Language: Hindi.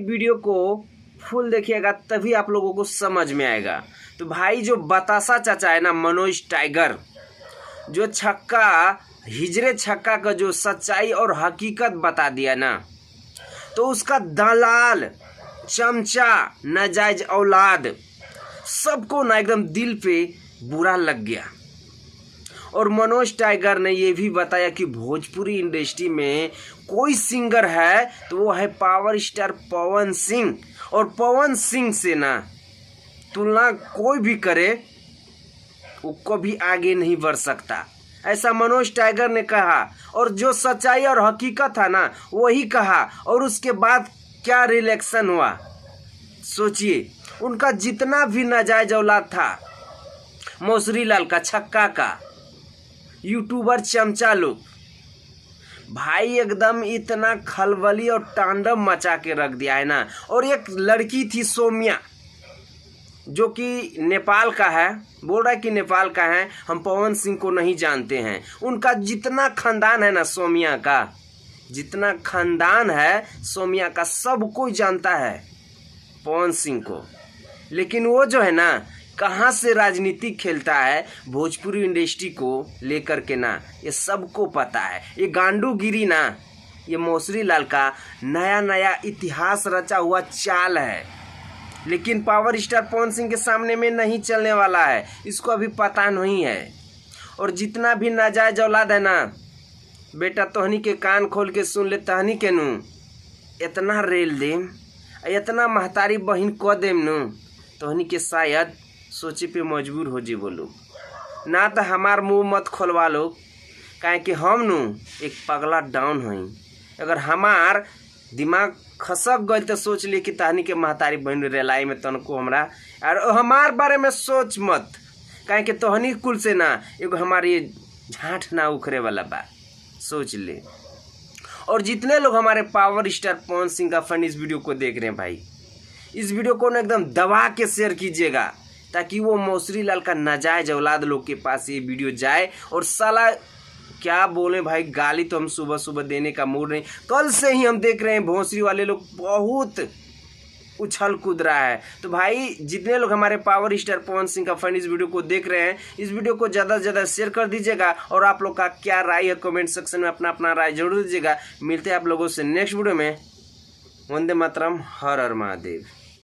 वीडियो को फुल देखिएगा तभी आप लोगों को समझ में आएगा। तो भाई जो बतासा चाचा है ना, मनोज टाइगर, जो छक्का हिजरे छक्का का जो सच्चाई और हकीकत बता दिया ना, तो उसका दलाल चमचा नाजायज औलाद सबको ना एकदम दिल पे बुरा लग गया। और मनोज टाइगर ने ये भी बताया कि भोजपुरी इंडस्ट्री में कोई सिंगर है तो वो है पावर स्टार पवन सिंह, और पवन सिंह से ना तुलना कोई भी करे वो कभी आगे नहीं बढ़ सकता, ऐसा मनोज टाइगर ने कहा। और जो सच्चाई और हकीकत था ना वही कहा। और उसके बाद क्या रिएक्शन हुआ सोचिए। उनका जितना भी नाजायज औलाद था, मौसरी लाल का, छक्का का, यूट्यूबर चमचा लोग, भाई एकदम इतना खलबली और तांडव मचा के रख दिया है ना। और एक लड़की थी सोम्या, जो कि नेपाल का है, बोल रहा है कि नेपाल का है, हम पवन सिंह को नहीं जानते हैं। उनका जितना खानदान है ना, सोम्या का जितना खानदान है सोम्या का, सब कोई जानता है पवन सिंह को। लेकिन वो जो है ना, कहाँ से राजनीति खेलता है भोजपुरी इंडस्ट्री को लेकर के ना, ये सबको पता है। ये गांडूगिरी ना, ये मौसरी लाल का नया नया इतिहास रचा हुआ चाल है। लेकिन पावर स्टार पवन सिंह के सामने में नहीं चलने वाला है, इसको अभी पता नहीं है। और जितना भी नाजायज औलाद है ना, बेटा तोहनी के कान खोल के सुन ले, तहनी के नू इतना रेल देम, इतना महतारी बहन क देम नू, तोहनी के शायद सोचे पे मजबूर हो जी। बोलो ना तो हमार मुंह मत खोलवा लो, काहे कि हम नू एक पगला डाउन हई। अगर हमार दिमाग खसक गई तो सोच लिए कि तहनी के महतारी बहन रेलाई में तनको हमरा और हमार बारे में सोच मत, काहे कि तोहनी कुल से ना एगो हमारी ये झांठ ना उखरे वाला बा, सोच ले। और जितने लोग हमारे पावर स्टार पवन सिंह का फैन इस वीडियो को देख रहे हैं भाई, इस वीडियो को ना एकदम दबा के शेयर कीजिएगा, ताकि वो मौसरी लाल का नाजायज औलाद लोग के पास ये वीडियो जाए। और साला क्या बोले भाई, गाली तो हम सुबह सुबह देने का मूड नहीं। कल से ही हम देख रहे हैं भोंसरी वाले लोग बहुत उछल कूद रहा है। तो भाई जितने लोग हमारे पावर स्टार पवन सिंह का फैन इस वीडियो को देख रहे हैं, इस वीडियो को ज़्यादा से ज़्यादा शेयर कर दीजिएगा। और आप लोग का क्या राय है कमेंट सेक्शन में अपना अपना राय जरूर दीजिएगा। मिलते हैं आप लोगों से नेक्स्ट वीडियो में। वंदे मातरम, हर हर महादेव।